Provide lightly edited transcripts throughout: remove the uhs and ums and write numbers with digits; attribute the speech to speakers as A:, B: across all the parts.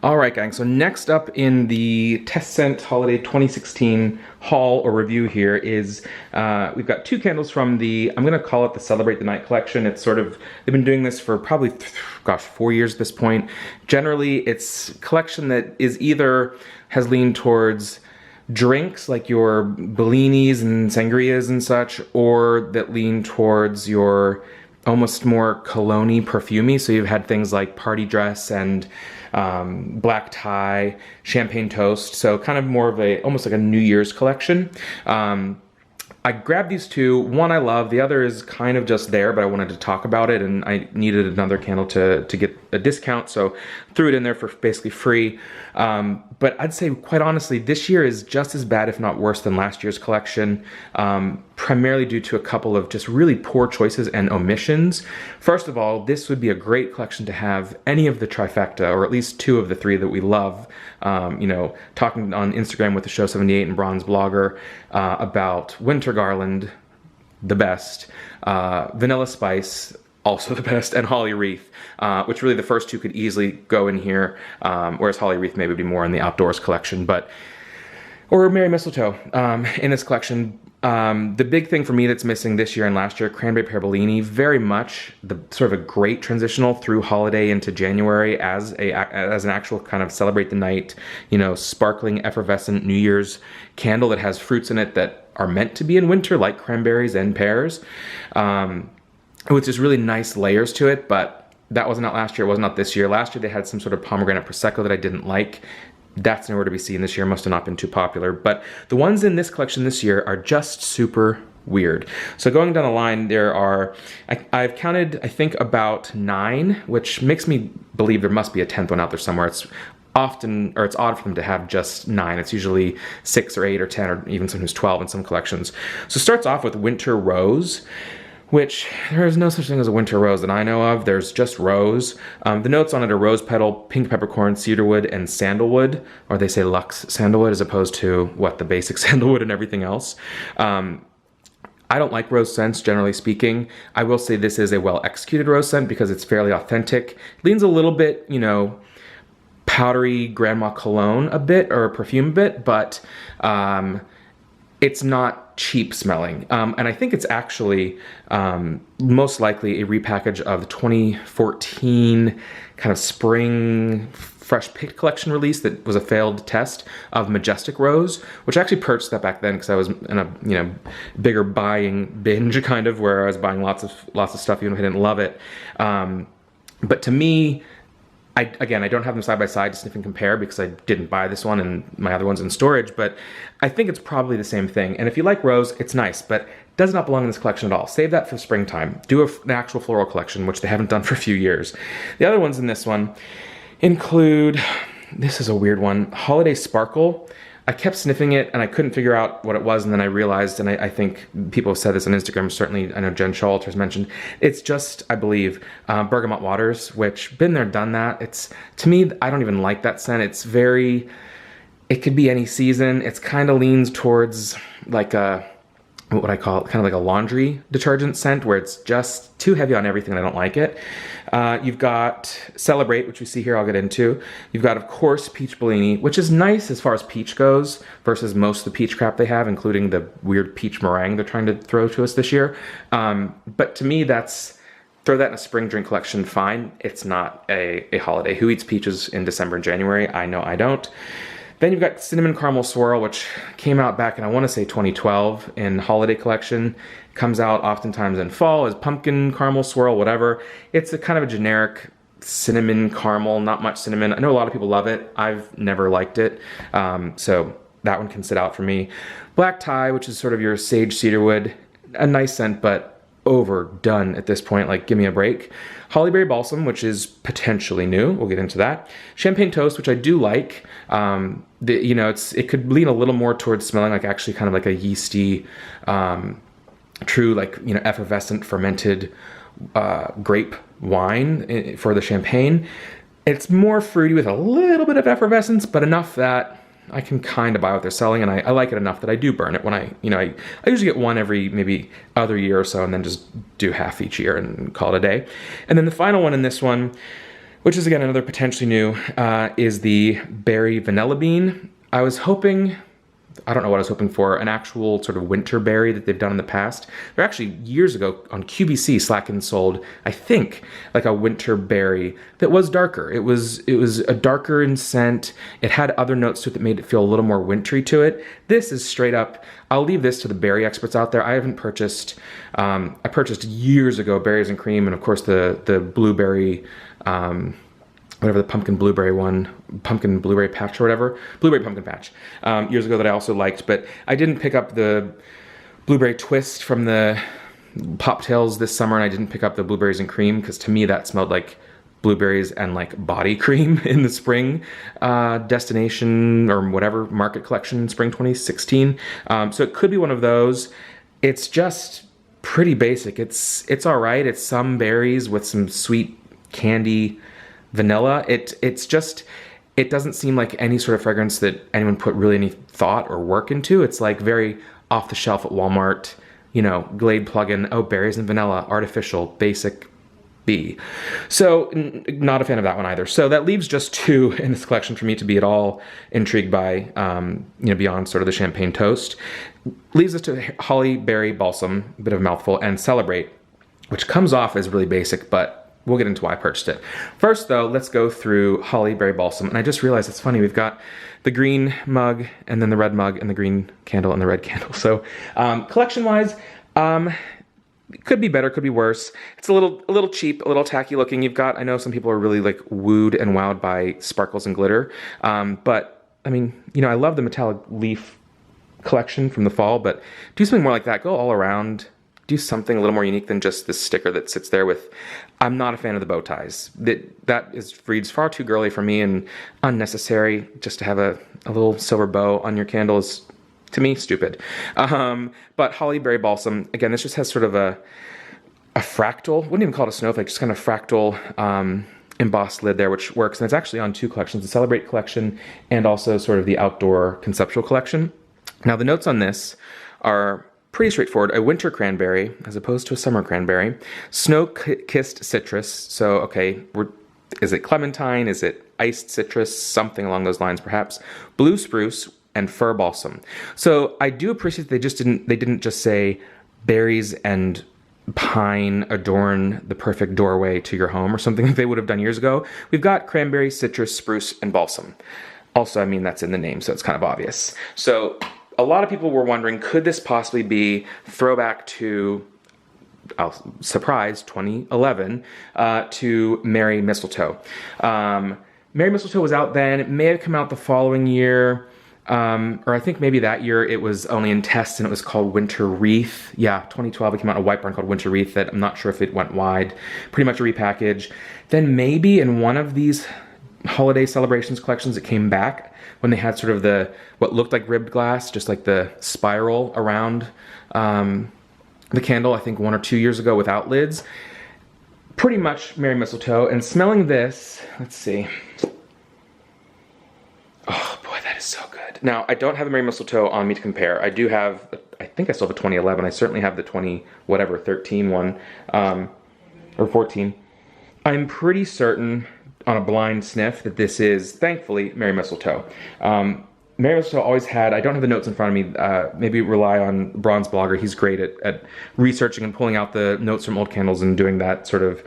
A: All right, gang, so next up in the Test Scent Holiday 2016 haul or review here is, we've got two candles from I'm gonna call it the Celebrate the Night collection. It's sort of, they've been doing this for probably, 4 years at this point. Generally, it's a collection that is either has leaned towards drinks like your Bellinis and sangrias and such, or that lean towards your almost more cologne-y, perfumey. So you've had things like Party Dress and black tie, champagne toast. So kind of more of almost like a New Year's collection. I grabbed these two. One I love, the other is kind of just there, but I wanted to talk about it and I needed another candle to get a discount, so threw it in there for basically free. But I'd say, quite honestly, this year is just as bad, if not worse, than last year's collection, primarily due to a couple of just really poor choices and omissions. First of all, this would be a great collection to have any of the trifecta, or at least two of the three that we love. You know, talking on Instagram with the Show 78 and Bronze Blogger about Winter Garland, the best, Vanilla Spice, also the best, and Holly Wreath, which really the first two could easily go in here, whereas Holly Wreath maybe would be more in the outdoors collection, or Merry Mistletoe in this collection. The big thing for me that's missing this year and last year, Cranberry Pear Bellini, very much the sort of a great transitional through holiday into January as an actual kind of celebrate the night, you know, sparkling, effervescent New Year's candle that has fruits in it that are meant to be in winter, like cranberries and pears, with just really nice layers to it. But that wasn't out last year, it wasn't out this year. Last year they had some sort of pomegranate prosecco that I didn't like. That's nowhere to be seen this year, must have not been too popular. But the ones in this collection this year are just super weird. So going down the line, there are, I've counted, I think, about 9, which makes me believe there must be a 10th one out there somewhere. It's often, or it's odd for them to have just 9. It's usually 6 or 8 or 10, or even sometimes 12 in some collections. So it starts off with Winter Rose, which there is no such thing as a winter rose that I know of. There's just rose. The notes on it are rose petal, pink peppercorn, cedarwood, and sandalwood, or they say luxe sandalwood as opposed to what the basic sandalwood and everything else. I don't like rose scents, generally speaking. I will say this is a well-executed rose scent because it's fairly authentic. Leans a little bit, you know, powdery grandma cologne a bit, or perfume a bit, but it's not cheap smelling. And I think it's actually most likely a repackage of the 2014 kind of spring fresh picked collection release that was a failed test of Majestic Rose, which I actually purchased that back then because I was in a bigger buying binge, kind of, where I was buying lots of stuff even if I didn't love it. But to me, again, I don't have them side by side to sniff and compare because I didn't buy this one and my other one's in storage, but I think it's probably the same thing. And if you like rose, it's nice, but it does not belong in this collection at all. Save that for springtime. Do an actual floral collection, which they haven't done for a few years. The other ones in this one include, this is a weird one, Holiday Sparkle. I kept sniffing it and I couldn't figure out what it was, and then I realized, and I think people have said this on Instagram, certainly I know Jen Schultz has mentioned, it's just, I believe, Bergamot Waters, which, been there, done that. It's, to me, I don't even like that scent. It's very, it could be any season. It's kind of leans towards like a, what would I call it, kind of like a laundry detergent scent where it's just too heavy on everything and I don't like it. You've got Celebrate, which we see here, I'll get into. You've got, of course, Peach Bellini, which is nice as far as peach goes versus most of the peach crap they have, including the weird peach meringue they're trying to throw to us this year. But to me, throw that in a spring drink collection, fine. It's not a holiday. Who eats peaches in December and January? I know I don't. Then you've got Cinnamon Caramel Swirl, which came out back in, I want to say, 2012 in holiday collection. Comes out oftentimes in fall as Pumpkin Caramel Swirl, whatever. It's a kind of a generic cinnamon caramel, not much cinnamon. I know a lot of people love it. I've never liked it. So that one can sit out for me. Black Tie, which is sort of your sage cedarwood. A nice scent, but overdone at this point, like give me a break. Holly Berry Balsam, which is potentially new, we'll get into that. Champagne Toast, which I do like. It could lean a little more towards smelling like actually kind of like a yeasty, true, like, you know, effervescent fermented grape wine for the champagne. It's more fruity with a little bit of effervescence, but enough that I can kind of buy what they're selling, and I like it enough that I do burn it when I usually get one every maybe other year or so, and then just do half each year and call it a day. And then the final one in this one, which is again another potentially new, is the Berry Vanilla Bean. I was hoping, I don't know what I was hoping for, an actual sort of winter berry that they've done in the past. They're actually years ago on QVC, Slacken sold, I think, like a winter berry that was darker. It was a darker in scent. It had other notes to it that made it feel a little more wintry to it. This is straight up, I'll leave this to the berry experts out there. I haven't purchased, I purchased years ago berries and cream, and of course the blueberry, whatever the pumpkin blueberry patch or whatever, blueberry pumpkin patch, years ago that I also liked, but I didn't pick up the blueberry twist from the Pop Tails this summer, and I didn't pick up the blueberries and cream, because to me that smelled like blueberries and like body cream in the spring destination or whatever market collection, spring 2016. So it could be one of those. It's just pretty basic. It's all right. It's some berries with some sweet candy vanilla. It's just, it doesn't seem like any sort of fragrance that anyone put really any thought or work into. It's like very off the shelf at Walmart, you know, Glade plug-in, oh, berries and vanilla, artificial, basic B. So not a fan of that one either. So that leaves just two in this collection for me to be at all intrigued by, you know, beyond sort of the champagne toast. Leaves us to Holly Berry Balsam, a bit of a mouthful, and Celebrate, which comes off as really basic, but we'll get into why I purchased it. First, though, let's go through Holly Berry Balsam. And I just realized it's funny. We've got the green mug, and then the red mug, and the green candle, and the red candle. So collection-wise, it could be better, could be worse. It's a little cheap, a little tacky looking. You've got, I know some people are really like wooed and wowed by sparkles and glitter. But, I mean, you know, I love the metallic leaf collection from the fall, but do something more like that. Go all around. Do something a little more unique than just this sticker that sits there with. I'm not a fan of the bow ties. That reads far too girly for me and unnecessary. Just to have a little silver bow on your candle is, to me, stupid. But Holly Berry Balsam, again, this just has sort of a fractal, wouldn't even call it a snowflake, just kind of fractal embossed lid there, which works. And it's actually on two collections, the Celebrate collection and also sort of the Outdoor Conceptual collection. Now the notes on this are pretty straightforward. A winter cranberry as opposed to a summer cranberry. Snow-kissed citrus. So, okay, is it clementine? Is it iced citrus? Something along those lines, perhaps. Blue spruce and fir balsam. So I do appreciate they didn't just say berries and pine adorn the perfect doorway to your home or something like they would have done years ago. We've got cranberry, citrus, spruce, and balsam. Also, I mean, that's in the name, so it's kind of obvious. So a lot of people were wondering, could this possibly be throwback to, surprise, 2011, to Merry Mistletoe. Merry Mistletoe was out then. It may have come out the following year, or I think maybe that year it was only in tests and it was called Winter Wreath. Yeah, 2012 it came out in a white barn called Winter Wreath that I'm not sure if it went wide. Pretty much a repackage. Then maybe in one of these holiday celebrations collections it came back when they had sort of what looked like ribbed glass, just like the spiral around the candle, I think 1 or 2 years ago without lids. Pretty much Merry Mistletoe. And smelling this, let's see. Oh boy, that is so good. Now, I don't have a Merry Mistletoe on me to compare. I do have, I think I still have a 2011. I certainly have the 13 one, or 14. I'm pretty certain on a blind sniff that this is, thankfully, Merry Mistletoe. Merry Mistletoe always had, I don't have the notes in front of me, maybe rely on Bronze Blogger. He's great at researching and pulling out the notes from old candles and doing that sort of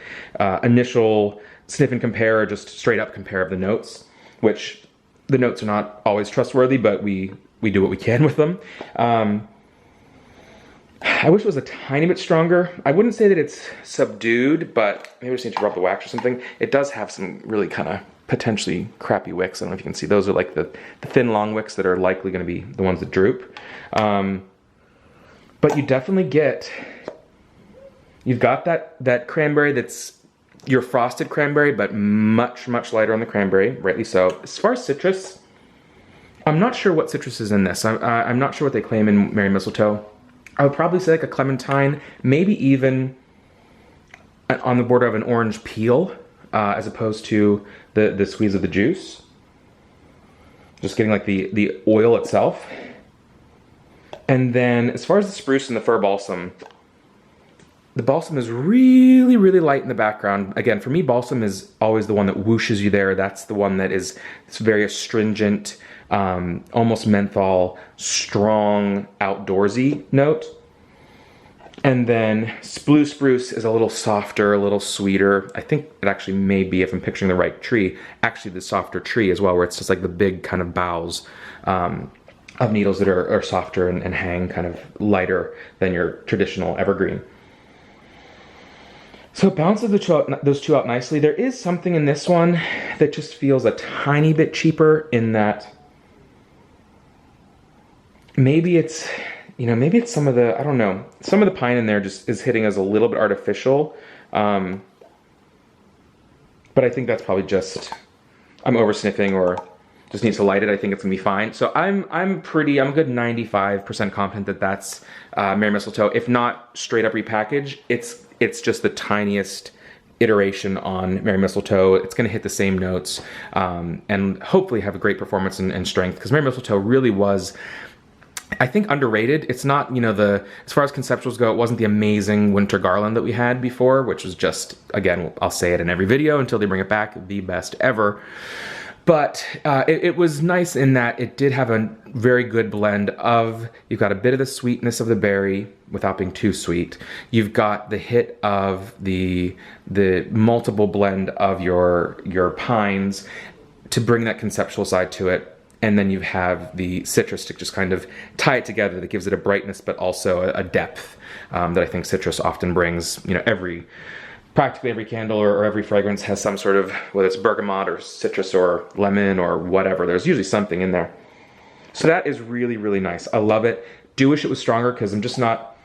A: initial sniff and compare, or just straight up compare of the notes, which the notes are not always trustworthy, but we do what we can with them. I wish it was a tiny bit stronger. I wouldn't say that it's subdued, but maybe I just need to rub the wax or something. It does have some really kind of potentially crappy wicks. I don't know if you can see. Those are like the thin, long wicks that are likely going to be the ones that droop. But you definitely you've got that cranberry that's your frosted cranberry, but much, much lighter on the cranberry, rightly so. As far as citrus, I'm not sure what citrus is in this. I'm not sure what they claim in Merry Mistletoe. I would probably say like a clementine, maybe even on the border of an orange peel, as opposed to the squeeze of the juice. Just getting like the oil itself. And then as far as the spruce and the fir balsam, the balsam is really, really light in the background. Again, for me, balsam is always the one that whooshes you there. That's the one that is, it's very astringent, almost menthol, strong, outdoorsy note. And then blue spruce is a little softer, a little sweeter. I think it actually may be, if I'm picturing the right tree, actually the softer tree as well, where it's just like the big kind of boughs of needles that are softer and hang kind of lighter than your traditional evergreen. So it balances those two out nicely. There is something in this one that just feels a tiny bit cheaper in that maybe it's, you know, maybe it's some of the, I don't know, some of the pine in there just is hitting as a little bit artificial. But I think that's probably just, I'm over sniffing or just needs to light it. I think it's gonna be fine. So I'm a good 95% confident that that's Merry Mistletoe. If not straight up repackaged, it's just the tiniest iteration on Merry Mistletoe. It's going to hit the same notes and hopefully have a great performance and strength, because Merry Mistletoe really was, I think, underrated. It's not, you know, as far as conceptuals go, it wasn't the amazing winter garland that we had before, which was just, again, I'll say it in every video until they bring it back, the best ever. But it was nice in that it did have a very good blend of, you've got a bit of the sweetness of the berry without being too sweet. You've got the hit of the multiple blend of your pines to bring that conceptual side to it. And then you have the citrus to just kind of tie it together, that gives it a brightness, but also a depth that I think citrus often brings. You know, practically every candle or every fragrance has some sort of, whether it's bergamot or citrus or lemon or whatever, there's usually something in there. So that is really, really nice. I love it. Do wish it was stronger, because I'm just not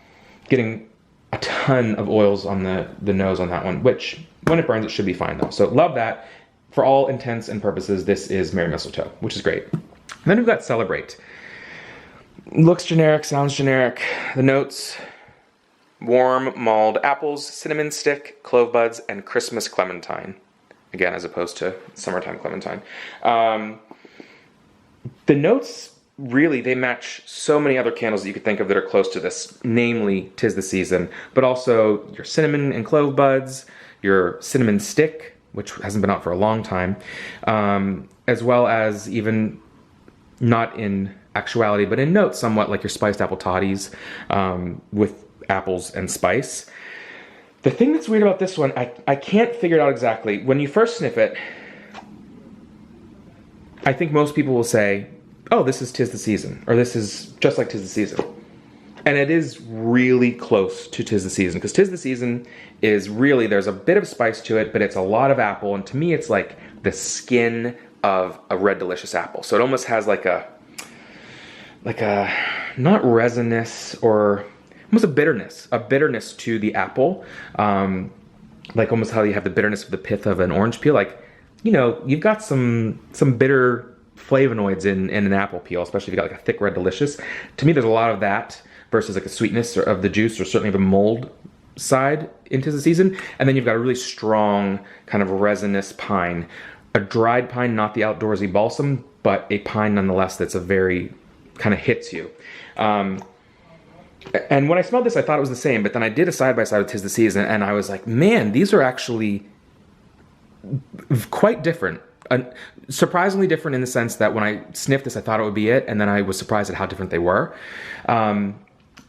A: getting a ton of oils on the nose on that one, which when it burns, it should be fine though. So love that. For all intents and purposes, this is Merry Mistletoe, which is great. And then we've got Celebrate. Looks generic, sounds generic. The notes: warm mulled apples, cinnamon stick, clove buds, and Christmas clementine. Again, as opposed to summertime clementine. The notes, really, they match so many other candles that you could think of that are close to this, namely 'Tis the Season, but also your cinnamon and clove buds, your cinnamon stick, which hasn't been out for a long time, as well as, even not in actuality, but in notes somewhat, like your spiced apple toddies with apples and spice. The thing that's weird about this one, I can't figure it out exactly. When you first sniff it, I think most people will say, oh, this is 'Tis the Season, or this is just like 'Tis the Season. And it is really close to 'Tis the Season, because 'Tis the Season is really, there's a bit of spice to it, but it's a lot of apple, and to me it's like the skin of a red delicious apple. So it almost has like a not resinous, or almost a bitterness to the apple. Like almost how you have the bitterness of the pith of an orange peel. Like, you know, you've got some bitter flavonoids in an apple peel, especially if you've got like a thick red delicious. To me, there's a lot of that versus like a sweetness of the juice, or certainly the mold side into the season. And then you've got a really strong kind of resinous pine. A dried pine, not the outdoorsy balsam, but a pine nonetheless that's a very, kind of hits you. And when I smelled this, I thought it was the same, but then I did a side-by-side with 'Tis the Season, and I was like, man, these are actually quite different. Surprisingly different in the sense that when I sniffed this, I thought it would be it, and then I was surprised at how different they were.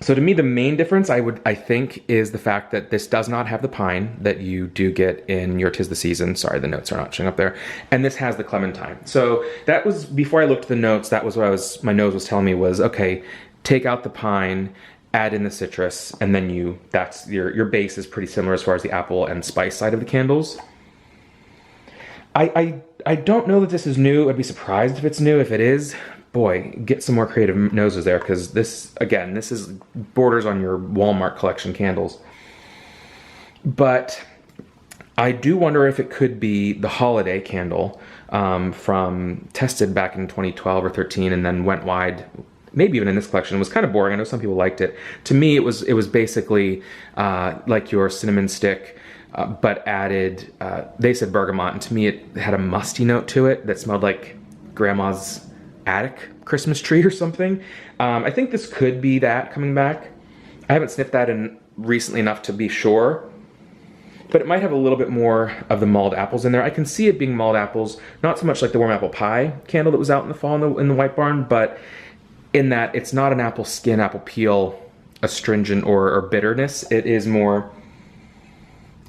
A: So to me, the main difference, I think, is the fact that this does not have the pine that you do get in your 'Tis the Season. Sorry, the notes are not showing up there. And this has the clementine. So that was, before I looked at the notes, that was what my nose was telling me was, okay, take out the pine, add in the citrus, and then that's your base is pretty similar as far as the apple and spice side of the candles. I don't know that this is new. I'd be surprised if it's new. If it is, boy, get some more creative noses there, because this is borders on your Walmart collection candles. But I do wonder if it could be the holiday candle from tested back in 2012 or 13 and then went wide, maybe even in this collection. It was kind of boring. I know some people liked it. To me, it was basically like your cinnamon stick, but added, they said bergamot, and to me it had a musty note to it that smelled like grandma's attic Christmas tree or something. I think this could be that coming back. I haven't sniffed that in recently enough to be sure, but it might have a little bit more of the mulled apples in there. I can see it being mulled apples, not so much like the warm apple pie candle that was out in the fall in the White Barn, but in that it's not an apple skin, apple peel, astringent or bitterness. It is more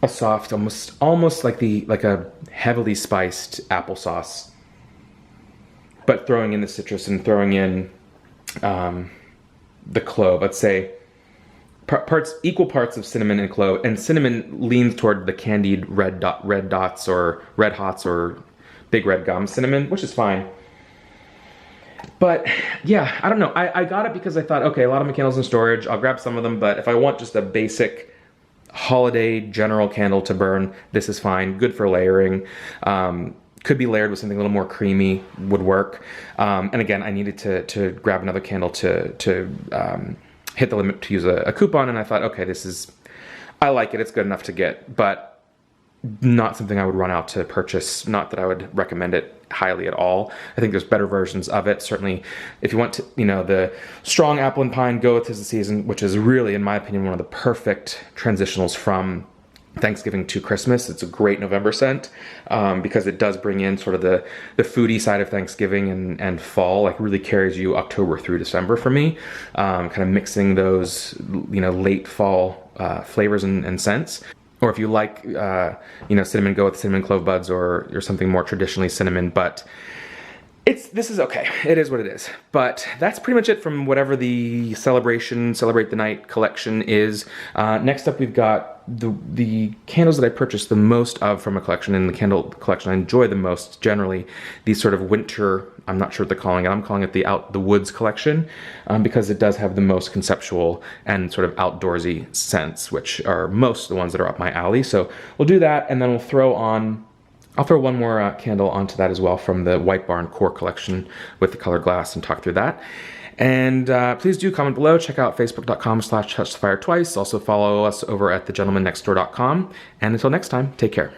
A: a soft, almost like a heavily spiced applesauce, but throwing in the citrus and throwing in the clove. Let's say equal parts of cinnamon and clove, and cinnamon leans toward the candied red dots or red hots or big red gum cinnamon, which is fine. But yeah, I don't know. I got it because I thought, okay, a lot of my candles in storage, I'll grab some of them, but if I want just a basic holiday general candle to burn, this is fine. Good for layering. Could be layered with something a little more creamy, would work. And again, I needed to grab another candle to hit the limit to use a coupon, and I thought, okay, I like it, it's good enough to get, but not something I would run out to purchase. Not that I would recommend it highly at all. I think there's better versions of it. Certainly, if you want to, the strong apple and pine, go with 'Tis the Season, which is really, in my opinion, one of the perfect transitionals from Thanksgiving to Christmas. It's a great November scent because it does bring in sort of the foodie side of Thanksgiving and fall, like really carries you October through December for me, kind of mixing those, late fall flavors and scents. Or if you like, cinnamon, go with cinnamon clove buds or something more traditionally cinnamon, but this is okay. It is what it is. But that's pretty much it from whatever the Celebrate the Night collection is. Next up, we've got the candles that I purchased the most of from a collection, and the candle collection I enjoy the most generally. These sort of winter, I'm not sure what they're calling it. I'm calling it the Out the Woods collection because it does have the most conceptual and sort of outdoorsy scents, which are most of the ones that are up my alley. So we'll do that, and then I'll throw one more candle onto that as well from the White Barn Core collection with the colored glass and talk through that. And please do comment below. Check out facebook.com/TouchTheFireTwice. Also follow us over at thegentlemannextdoor.com. And until next time, take care.